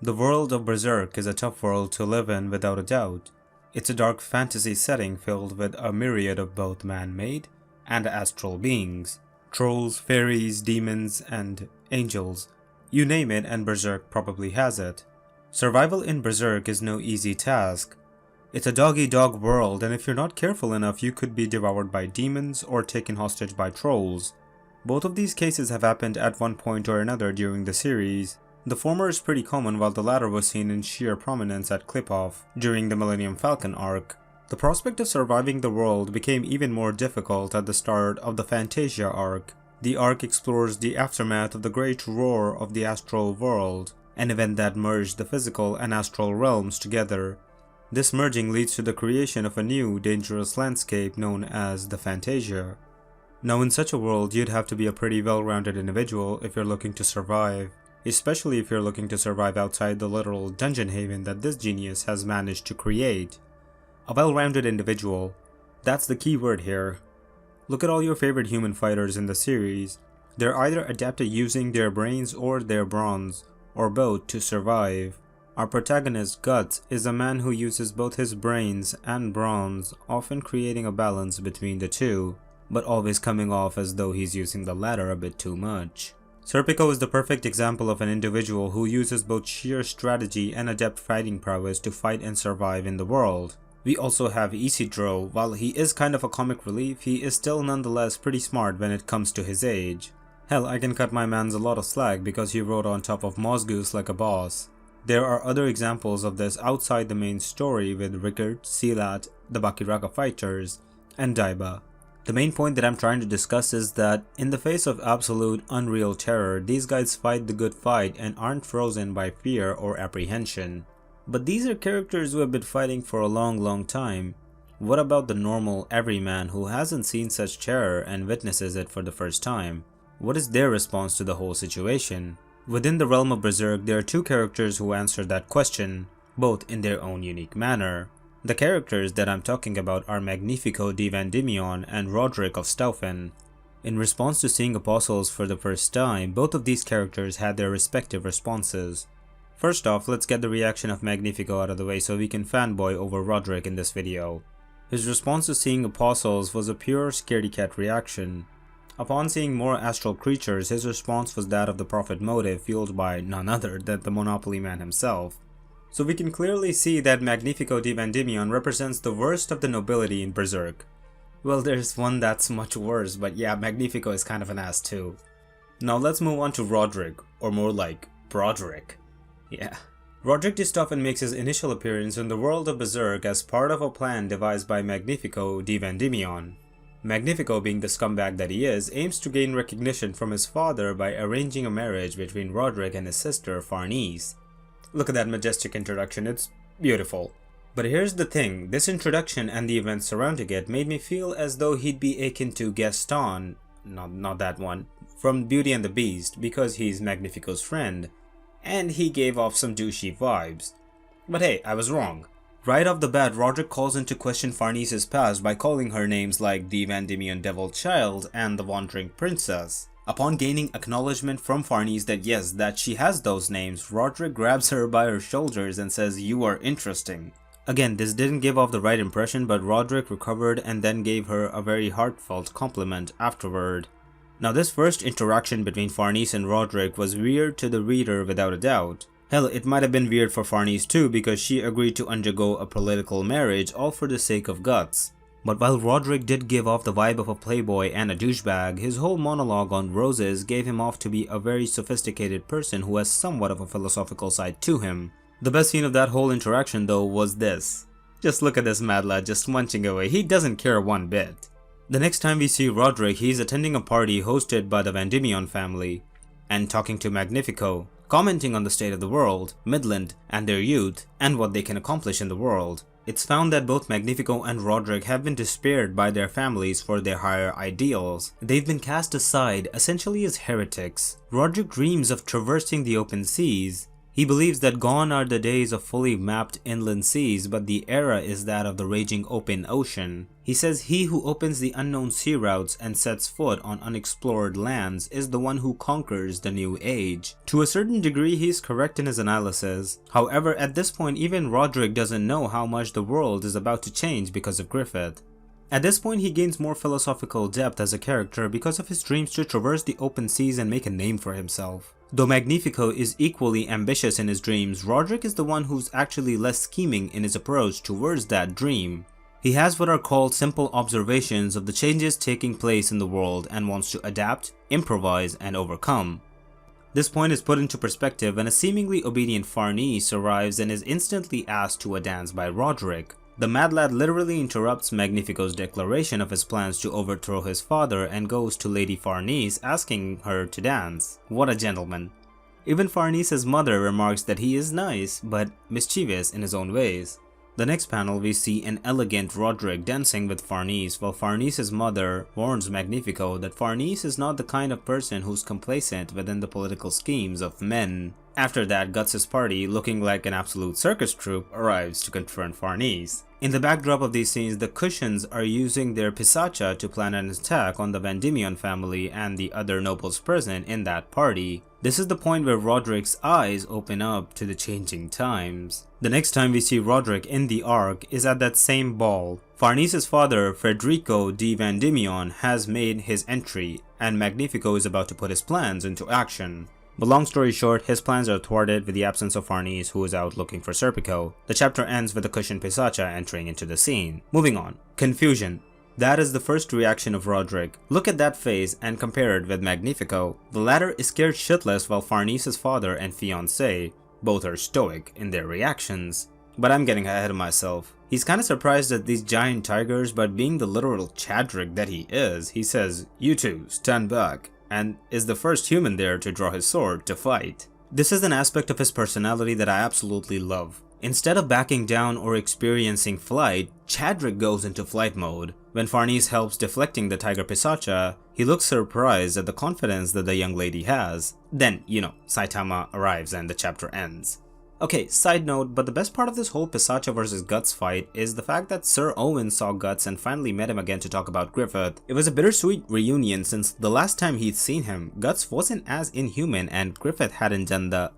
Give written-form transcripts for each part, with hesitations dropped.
The world of Berserk is a tough world to live in without a doubt. It's a dark fantasy setting filled with a myriad of both man-made and astral beings. Trolls, fairies, demons, and angels. You name it and Berserk probably has it. Survival in Berserk is no easy task. It's a dog-eat-dog world, and if you're not careful enough you could be devoured by demons or taken hostage by trolls. Both of these cases have happened at one point or another during the series. The former is pretty common while the latter was seen in sheer prominence at Clip-Off during the Millennium Falcon arc. The prospect of surviving the world became even more difficult at the start of the Fantasia arc. The arc explores the aftermath of the Great Roar of the Astral World, an event that merged the physical and astral realms together. This merging leads to the creation of a new, dangerous landscape known as the Fantasia. Now in such a world you'd have to be a pretty well-rounded individual if you're looking to survive. Especially if you're looking to survive outside the literal dungeon haven that this genius has managed to create. A well-rounded individual, that's the key word here. Look at all your favorite human fighters in the series. They're either adept at using their brains or their bronze, or both, to survive. Our protagonist, Guts, is a man who uses both his brains and bronze, often creating a balance between the two, but always coming off as though he's using the latter a bit too much. Serpico is the perfect example of an individual who uses both sheer strategy and adept fighting prowess to fight and survive in the world. We also have Isidro. While he is kind of a comic relief, he is still nonetheless pretty smart when it comes to his age. Hell, I can cut my mans a lot of slack because he rode on top of Mozgoose like a boss. There are other examples of this outside the main story with Rickert, Silat, the Bakiraka fighters, and Daiba. The main point that I'm trying to discuss is that, in the face of absolute unreal terror, these guys fight the good fight and aren't frozen by fear or apprehension. But these are characters who have been fighting for a long time. What about the normal everyman who hasn't seen such terror and witnesses it for the first time? What is their response to the whole situation? Within the realm of Berserk, there are two characters who answer that question, both in their own unique manner. The characters that I'm talking about are Magnifico di Vendimion and Roderick of Staufen. In response to seeing apostles for the first time, both of these characters had their respective responses. First off, let's get the reaction of Magnifico out of the way so we can fanboy over Roderick in this video. His response to seeing apostles was a pure scaredy cat reaction. Upon seeing more astral creatures, his response was that of the prophet motive fueled by none other than the Monopoly Man himself. So we can clearly see that Magnifico di Vendimion represents the worst of the nobility in Berserk. Well, there's one that's much worse, but yeah, Magnifico is kind of an ass too. Now let's move on to Roderick, or more like, Broderick. Yeah. Roderick de Staufen makes his initial appearance in the world of Berserk as part of a plan devised by Magnifico di Vendimion. Magnifico, being the scumbag that he is, aims to gain recognition from his father by arranging a marriage between Roderick and his sister, Farnese. Look at that majestic introduction, it's beautiful. But here's the thing, this introduction and the events surrounding it made me feel as though he'd be akin to Gaston, not that one, from Beauty and the Beast, because he's Magnifico's friend, and he gave off some douchey vibes. But hey, I was wrong. Right off the bat, Roderick calls into question Farnese's past by calling her names like the Vendimion Devil Child and the Wandering Princess. Upon gaining acknowledgement from Farnese that yes, that she has those names, Roderick grabs her by her shoulders and says, "You are interesting." Again, this didn't give off the right impression, but Roderick recovered and then gave her a very heartfelt compliment afterward. Now this first interaction between Farnese and Roderick was weird to the reader without a doubt. Hell, it might have been weird for Farnese too because she agreed to undergo a political marriage all for the sake of Guts. But while Roderick did give off the vibe of a playboy and a douchebag, his whole monologue on roses gave him off to be a very sophisticated person who has somewhat of a philosophical side to him. The best scene of that whole interaction though was this. Just look at this mad lad just munching away, he doesn't care one bit. The next time we see Roderick, he's attending a party hosted by the Vendimion family, and talking to Magnifico, commenting on the state of the world, Midland, and their youth, and what they can accomplish in the world. It's found that both Magnifico and Roderick have been despaired by their families for their higher ideals. They've been cast aside essentially as heretics. Roderick dreams of traversing the open seas, He believes that gone are the days of fully mapped inland seas, but the era is that of the raging open ocean. He says he who opens the unknown sea routes and sets foot on unexplored lands is the one who conquers the new age. To a certain degree, he's correct in his analysis. However, at this point, even Roderick doesn't know how much the world is about to change because of Griffith. At this point, he gains more philosophical depth as a character because of his dreams to traverse the open seas and make a name for himself. Though Magnifico is equally ambitious in his dreams, Roderick is the one who's actually less scheming in his approach towards that dream. He has what are called simple observations of the changes taking place in the world and wants to adapt, improvise, and overcome. This point is put into perspective when a seemingly obedient Farnese arrives and is instantly asked to a dance by Roderick. The mad lad literally interrupts Magnifico's declaration of his plans to overthrow his father and goes to Lady Farnese asking her to dance. What a gentleman. Even Farnese's mother remarks that he is nice, but mischievous in his own ways. The next panel we see an elegant Roderick dancing with Farnese while Farnese's mother warns Magnifico that Farnese is not the kind of person who's complacent within the political schemes of men. After that, Guts' party, looking like an absolute circus troupe, arrives to confront Farnese. In the backdrop of these scenes, the Kushans are using their Pisacha to plan an attack on the Vandemion family and the other nobles present in that party. This is the point where Roderick's eyes open up to the changing times. The next time we see Roderick in the arc is at that same ball. Farnese's father, Federico di Vandemion, has made his entry, and Magnifico is about to put his plans into action. But long story short, his plans are thwarted with the absence of Farnese, who is out looking for Serpico. The chapter ends with the Kushan Pisacha entering into the scene. Moving on. Confusion. That is the first reaction of Roderick. Look at that face and compare it with Magnifico. The latter is scared shitless while Farnese's father and fiancé, both are stoic in their reactions. But I'm getting ahead of myself. He's kinda surprised at these giant tigers, but being the literal Chadrick that he is, he says, "You two, stand back," and is the first human there to draw his sword to fight. This is an aspect of his personality that I absolutely love. Instead of backing down or experiencing flight, Chadrick goes into flight mode. When Farnese helps deflecting the Tiger Pisacha, he looks surprised at the confidence that the young lady has. Then, Saitama arrives and the chapter ends. Okay, side note, but the best part of this whole Pisacha vs Guts fight is the fact that Sir Owen saw Guts and finally met him again to talk about Griffith. It was a bittersweet reunion since the last time he'd seen him, Guts wasn't as inhuman and Griffith hadn't done the,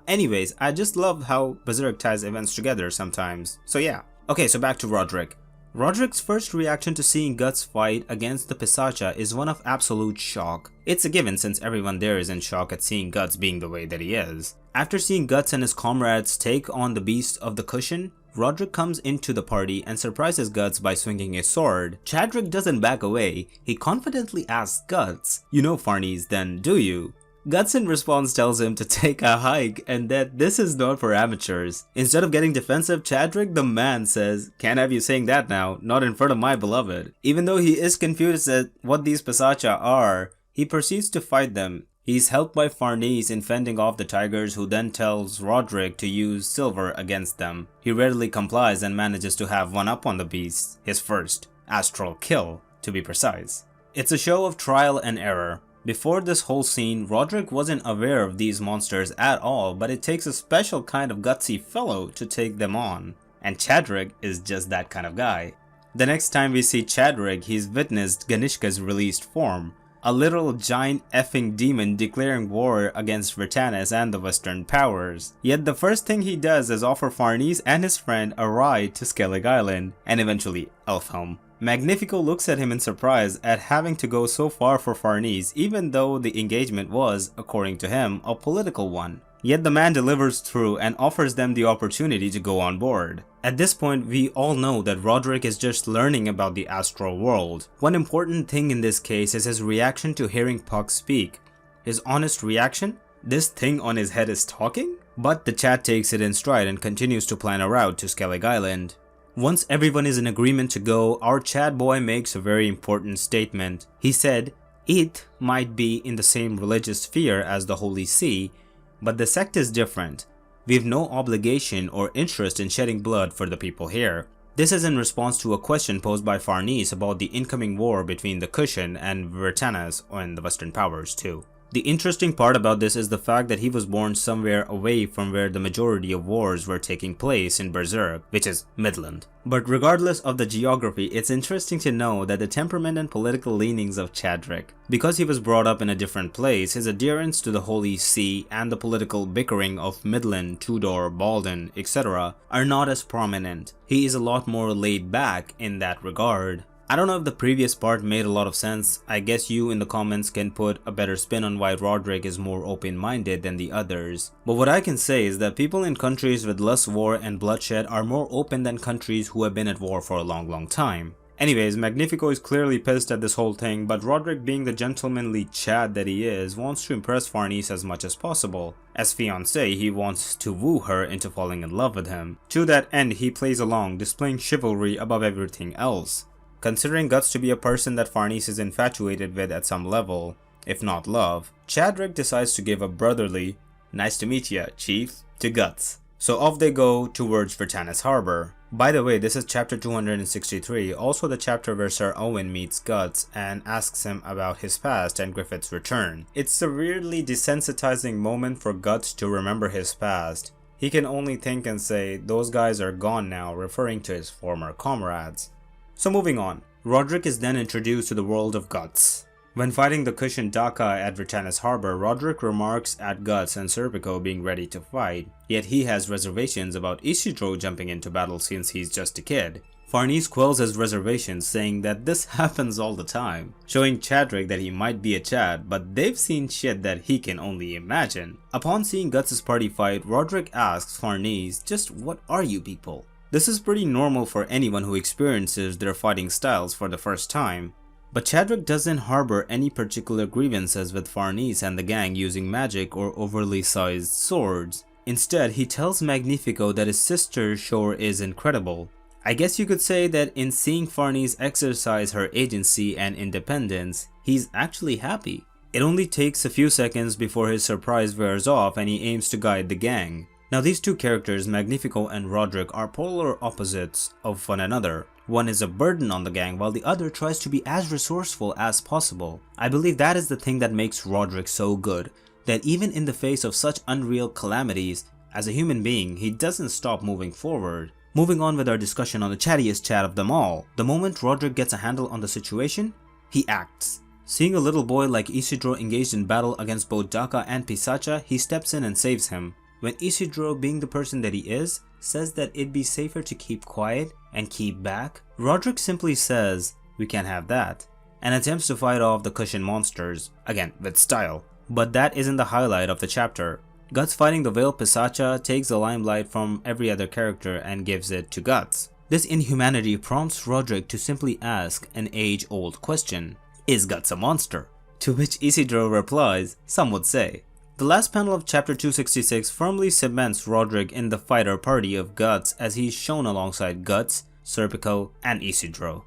anyways, I just love how Berserk ties events together sometimes. So yeah. Okay, so back to Roderick. Roderick's first reaction to seeing Guts fight against the Pisacha is one of absolute shock. It's a given since everyone there is in shock at seeing Guts being the way that he is. After seeing Guts and his comrades take on the beast of the Kushan, Roderick comes into the party and surprises Guts by swinging his sword. Chadrick doesn't back away, he confidently asks Guts, "You know Farnese then, do you?" Guts in response tells him to take a hike and that this is not for amateurs. Instead of getting defensive, Chadrick the man says, "Can't have you saying that now, not in front of my beloved." Even though he is confused at what these Pisacha are, he proceeds to fight them. He's helped by Farnese in fending off the tigers, who then tells Roderick to use silver against them. He readily complies and manages to have one up on the beast, his first astral kill to be precise. It's a show of trial and error. Before this whole scene, Roderick wasn't aware of these monsters at all, but it takes a special kind of gutsy fellow to take them on. And Chadrick is just that kind of guy. The next time we see Chadrick, he's witnessed Ganishka's released form. A literal giant effing demon declaring war against Vertanis and the Western powers. Yet the first thing he does is offer Farnese and his friend a ride to Skellig Island, and eventually Elfhelm. Magnifico looks at him in surprise at having to go so far for Farnese, even though the engagement was, according to him, a political one. Yet the man delivers through and offers them the opportunity to go on board. At this point, we all know that Roderick is just learning about the astral world. One important thing in this case is his reaction to hearing Puck speak. His honest reaction? This thing on his head is talking? But the chat takes it in stride and continues to plan a route to Skellig Island. Once everyone is in agreement to go, our Chad boy makes a very important statement. He said, "IITH might be in the same religious sphere as the Holy See, but the sect is different. We have no obligation or interest in shedding blood for the people here." This is in response to a question posed by Farnese about the incoming war between the Kushan and Vertanis and the Western powers too. The interesting part about this is the fact that he was born somewhere away from where the majority of wars were taking place in Berserk, which is Midland. But regardless of the geography, it's interesting to know that the temperament and political leanings of Chadrick. Because he was brought up in a different place, his adherence to the Holy See and the political bickering of Midland, Tudor, Baldwin, etc. are not as prominent. He is a lot more laid back in that regard. I don't know if the previous part made a lot of sense. I guess you in the comments can put a better spin on why Roderick is more open-minded than the others. But what I can say is that people in countries with less war and bloodshed are more open than countries who have been at war for a long time. Anyways, Magnifico is clearly pissed at this whole thing, but Roderick, being the gentlemanly Chad that he is, wants to impress Farnese as much as possible. As fiancé, he wants to woo her into falling in love with him. To that end, he plays along, displaying chivalry above everything else. Considering Guts to be a person that Farnese is infatuated with at some level, if not love, Chadrick decides to give a brotherly, "Nice to meet ya, chief," to Guts. So off they go towards Vertanis Harbor. By the way, this is chapter 263, also the chapter where Sir Owen meets Guts and asks him about his past and Griffith's return. It's a weirdly desensitizing moment for Guts to remember his past. He can only think and say, "Those guys are gone now," referring to his former comrades. So moving on, Roderick is then introduced to the world of Guts. When fighting the Kushan at Vertanis Harbor, Roderick remarks at Guts and Serpico being ready to fight, yet he has reservations about Isidro jumping into battle since he's just a kid. Farnese quells his reservations, saying that this happens all the time, showing Chadrick that he might be a Chad, but they've seen shit that he can only imagine. Upon seeing Guts' party fight, Roderick asks Farnese, "Just what are you people?" This is pretty normal for anyone who experiences their fighting styles for the first time. But Chadrick doesn't harbor any particular grievances with Farnese and the gang using magic or overly sized swords. Instead, he tells Magnifico that his sister's shore is incredible. I guess you could say that in seeing Farnese exercise her agency and independence, he's actually happy. It only takes a few seconds before his surprise wears off and he aims to guide the gang. Now these two characters, Magnifico and Roderick, are polar opposites of one another. One is a burden on the gang while the other tries to be as resourceful as possible. I believe that is the thing that makes Roderick so good, that even in the face of such unreal calamities, as a human being, he doesn't stop moving forward. Moving on with our discussion on the chattiest chat of them all, the moment Roderick gets a handle on the situation, he acts. Seeing a little boy like Isidro engaged in battle against both Daka and Pisacha, he steps in and saves him. When Isidro, being the person that he is, says that it'd be safer to keep quiet and keep back, Roderick simply says, "We can't have that," and attempts to fight off the Kushan monsters, again with style. But that isn't the highlight of the chapter. Guts fighting the Veiled Pisacha takes the limelight from every other character and gives it to Guts. This inhumanity prompts Roderick to simply ask an age-old question: is Guts a monster? To which Isidro replies, "Some would say." The last panel of chapter 266 firmly cements Roderick in the fighter party of Guts as he's shown alongside Guts, Serpico, and Isidro.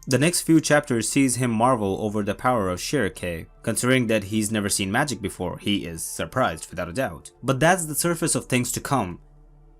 The next few chapters sees him marvel over the power of Shirake. Considering that he's never seen magic before, he is surprised without a doubt. But that's the surface of things to come.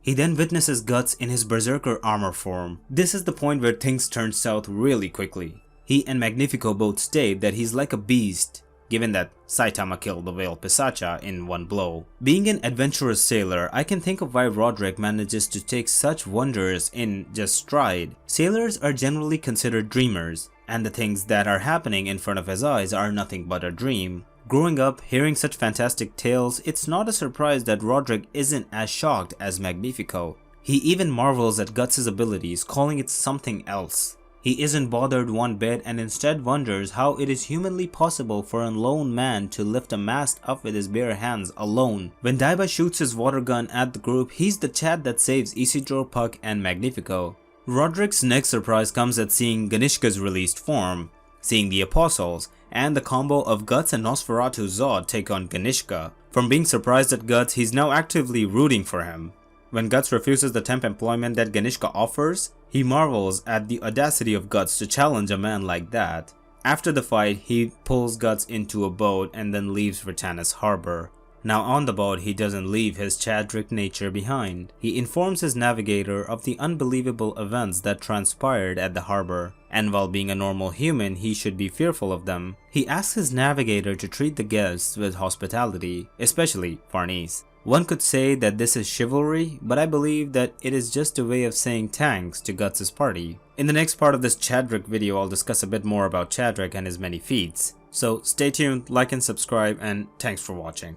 He then witnesses Guts in his Berserker armor form. This is the point where things turn south really quickly. He and Magnifico both state that he's like a beast, given that Saitama killed the Veiled Pisacha in one blow. Being an adventurous sailor, I can think of why Roderick manages to take such wonders in just stride. Sailors are generally considered dreamers, and the things that are happening in front of his eyes are nothing but a dream. Growing up, hearing such fantastic tales, it's not a surprise that Roderick isn't as shocked as Magnifico. He even marvels at Guts' abilities, calling it something else. He isn't bothered one bit and instead wonders how it is humanly possible for a lone man to lift a mast up with his bare hands alone. When Daiba shoots his water gun at the group, he's the Chad that saves Isidro, Puck, and Magnifico. Roderick's next surprise comes at seeing Ganishka's released form, seeing the Apostles, and the combo of Guts and Nosferatu Zod take on Ganishka. From being surprised at Guts, he's now actively rooting for him. When Guts refuses the temp employment that Ganishka offers, he marvels at the audacity of Guts to challenge a man like that. After the fight, he pulls Guts into a boat and then leaves Vertanis Harbor. Now on the boat, he doesn't leave his Chadric nature behind. He informs his navigator of the unbelievable events that transpired at the harbor, and while being a normal human, he should be fearful of them. He asks his navigator to treat the guests with hospitality, especially Farnese. One could say that this is chivalry, but I believe that it is just a way of saying thanks to Guts' party. In the next part of this Chadric video, I'll discuss a bit more about Chadric and his many feats. So stay tuned, like and subscribe, and thanks for watching.